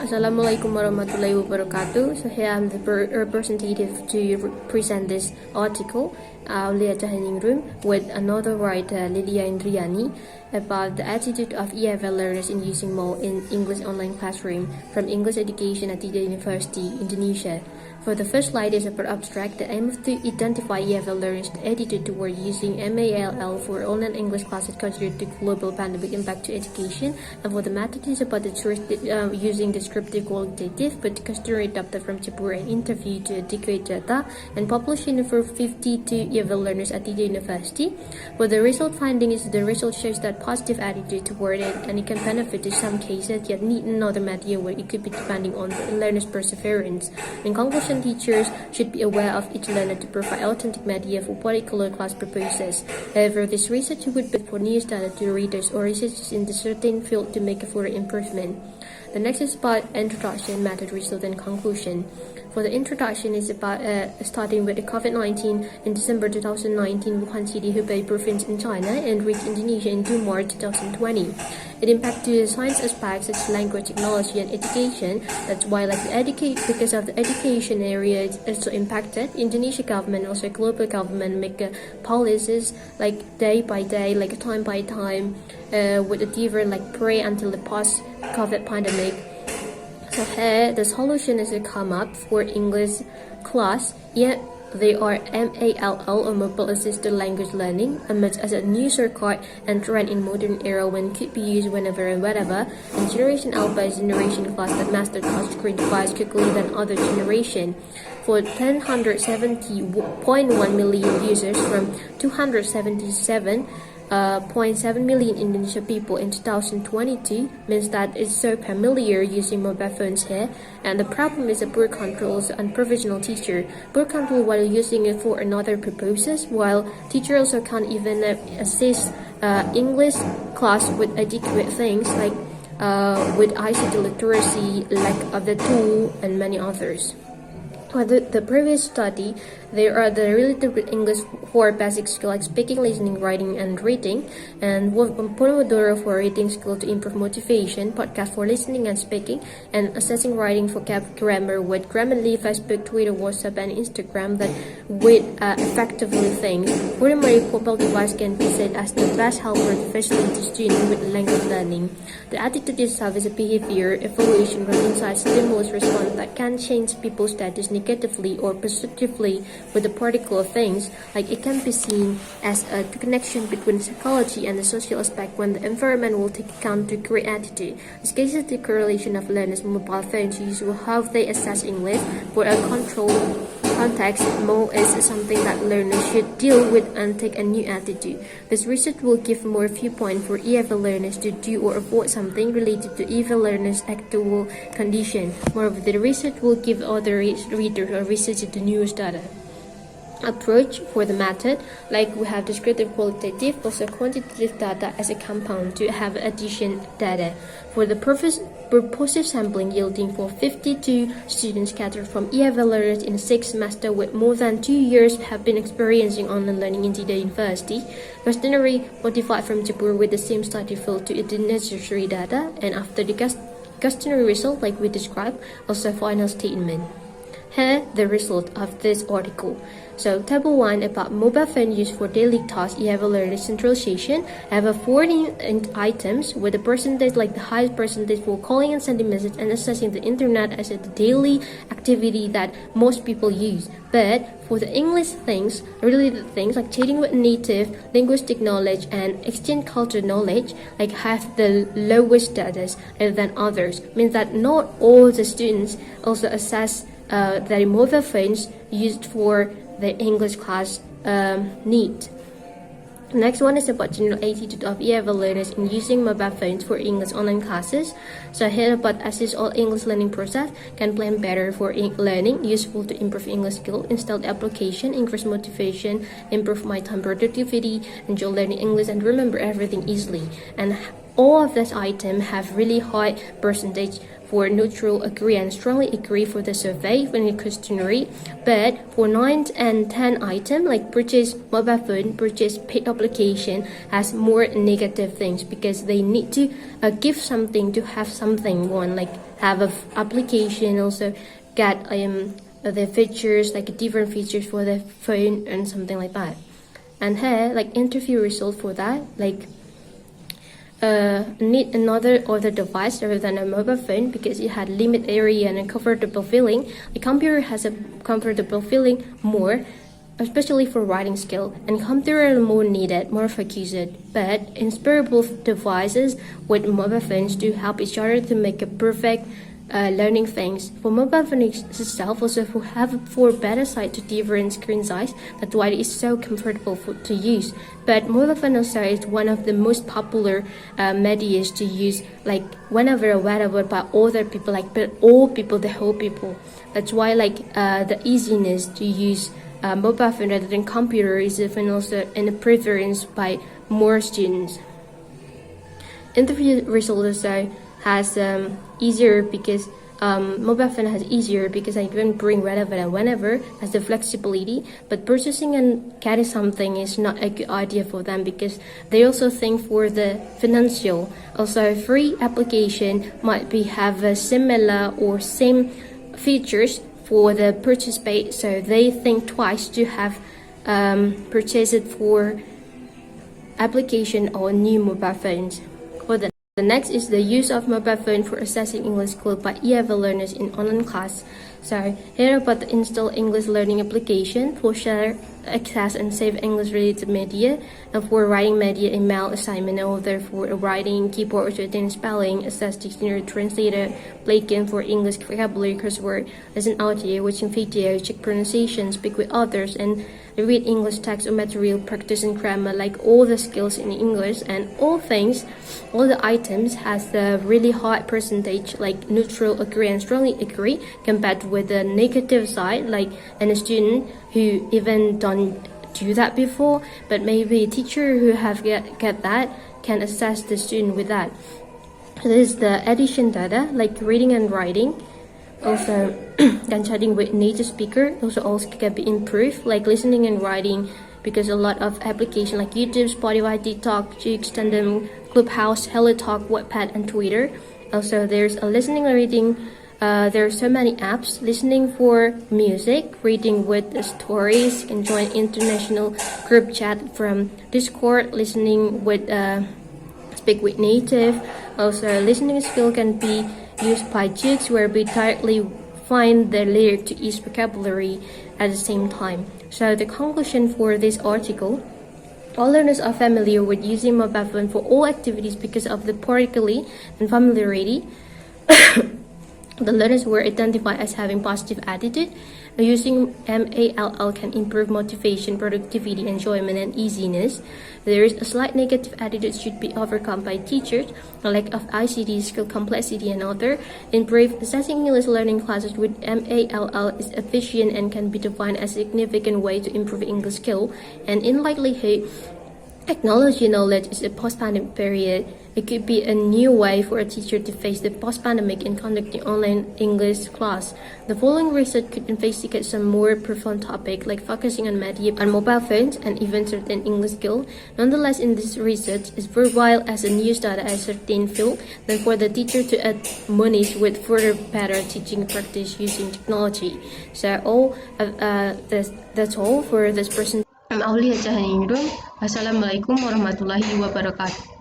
Assalamualaikum warahmatullahi wabarakatuh. So here I'm the representative to present this article, Aulya Cahyaningrum, with another writer, Lilia Indriani, about the attitude of EFL learners in using more in English online classroom from English education at Tidar University, Indonesia. For the first slide is about abstract. The aim is to identify EFL learners' attitude toward using MALL for online English classes considered to global pandemic impact to education. And for the method is about the using descriptive qualitative but customary adapted from Jaipur and interview to adequate data and publishing for 52 EFL learners at Tidar University. For the result finding is the result shows that positive attitude toward it and it can benefit in some cases yet need another media where it could be depending on the learner's perseverance. In conclusion, teachers should be aware of each learner to provide authentic media for particular class purposes. However, this research would be for news data to readers or researchers in the certain field to make a further improvement. The next is about introduction, method, result, and conclusion. For the introduction is about starting with the COVID-19 in December 2019, Wuhan City, Hubei province in China, and reached Indonesia in March 2020. It impacted the science aspects such as language, technology, and education. That's why, because of the education area, it's also impacted. Indonesia government, also global government, make policies like day by day, like time by time, with a different pre until the post-COVID pandemic. So here, the solution is to come up for English class, yet they are MALL or mobile assisted language learning, emerged as a new circuit and trend in modern era when could be used whenever and wherever, and Generation Alpha is generation class that mastered touchscreen device quickly than other generation. For 170.1 million users from 277.7 million Indonesian people in 2022 means that it's so familiar using mobile phones here, and the problem is a poor control and provisional teacher. Poor control while using it for another purposes, while teacher also can't even assist English class with adequate things like with ICT literacy, lack of the tool, and many others. For the previous study, there are the related with English for basic skill like speaking, listening, writing, and reading, and Pomodoro for reading skill to improve motivation, podcast for listening and speaking, and assessing writing for grammar with Grammarly, Facebook, Twitter, WhatsApp, and Instagram that with effectively things. Furthermore, mobile device can be said as the best helper to facilitate students with language learning. The attitude itself is a behavior evaluation from inside stimulus response that can change people's status negatively or positively with the particular things, like it can be seen as a connection between psychology and the social aspect when the environment will take account to create attitude. This case is the correlation of learners' mobile phones use or how they assess English for a controlled context. More is something that learners should deal with and take a new attitude. This research will give more viewpoint for EFL learners to do or avoid something related to EFL learners' actual condition. Moreover, the research will give other readers or researchers the newest data. Approach for the method, like we have descriptive, qualitative, also quantitative data as a compound to have addition data. For the purposive sampling yielding for 52 students scattered from EFL learners in 6 semesters with more than 2 years have been experiencing online learning in Tidar University. Questionnaire modified from Jaipur with the same study field to the necessary data, and after the questionnaire result, like we described, also final statement. Here, the result of this article. So, table 1 about mobile phone use for daily tasks. You have a learner centralization. I have 14 items with a percentage, like the highest percentage for calling and sending messages and accessing the internet as a daily activity that most people use. But for the English things, related things like chatting with native, linguistic knowledge, and exchange cultural knowledge, like have the lowest status than others. Means that not all the students also assess their mobile phones used for the English class need. Next one is about general attitude of EFL learners in using mobile phones for English online classes. So here about assist all English learning process, can plan better for learning, useful to improve English skill, install the application, increase motivation, improve my time productivity, enjoy learning English and remember everything easily. And all of this item have really high percentage for neutral, agree, and strongly agree for the survey when it questionnaire. But for 9 and 10 item, like purchase mobile phone, purchase paid application, has more negative things because they need to give something to have something one, like have a application, also get the features, like different features for the phone and something like that. And here, like interview result for that, like need another other device other than a mobile phone because it had limit area and a comfortable feeling. The computer has a comfortable feeling more, especially for writing skill, and computer are more needed, more focused. But inseparable devices with mobile phones do help each other to make a perfect learning things. For mobile phone itself also have for better side to different screen size. That's why it is so comfortable to use. But mobile phone also is one of the most popular medias to use, like whenever available by other people, like but all people, the whole people. That's why like the easiness to use mobile phone rather than computer is even also in a preference by more students. Interview result also has easier because mobile phone has easier because I can bring wherever and whenever, has the flexibility. But purchasing and getting something is not a good idea for them because they also think for the financial. Also, free application might be have a similar or same features for the purchase paid, so they think twice to have purchase it for application or new mobile phones. For the next is the use of mobile phone for assessing English skills by EFL learners in online class. So here about the install English learning application for share, access and save English related media, and for writing media, email, assignment, and other for writing, keyboard, written spelling, assess dictionary, translator, play game for English vocabulary, crossword, listen audio, watching video, check pronunciation, speak with others, and read English text or material, practice and grammar, like all the skills in English. And all things, all the items has the really high percentage, like neutral, agree, and strongly agree, compared with the negative side, like a student who even don't do that before, but maybe a teacher who have get that can assess the student with that. This is the addition data, like reading and writing. Also, can chatting with native speaker also can be improved, like listening and writing, because a lot of applications like YouTube, Spotify, TikTok, Jix, Tandem, Clubhouse, HelloTalk, Wattpad, and Twitter. Also, there's a listening and reading. There are so many apps, listening for music, reading with stories, can join international group chat from Discord, listening with speak with native. Also, listening skill can be used by Jix, where we directly find the lyric to each vocabulary at the same time. So the conclusion for this article: all learners are familiar with using mobile phone for all activities because of the practicality and familiarity. The learners were identified as having positive attitude. Using MALL can improve motivation, productivity, enjoyment, and easiness. There is a slight negative attitude should be overcome by teachers, a lack of ICT skill complexity and other. In brief, assessing English learning classes with MALL is efficient and can be defined as a significant way to improve English skill. And in likelihood, technology knowledge is a post-pandemic period. It could be a new way for a teacher to face the post-pandemic in conducting online English class. The following research could investigate some more profound topic, like focusing on media and mobile phones and even certain English skill. Nonetheless, in this research, it's worthwhile as a news data at a certain field than for the teacher to add monies with further better teaching practice using technology. So that's all for this presentation. I'm Aulya Cahyaningrum. Wassalamualaikum warahmatullahi wabarakatuh.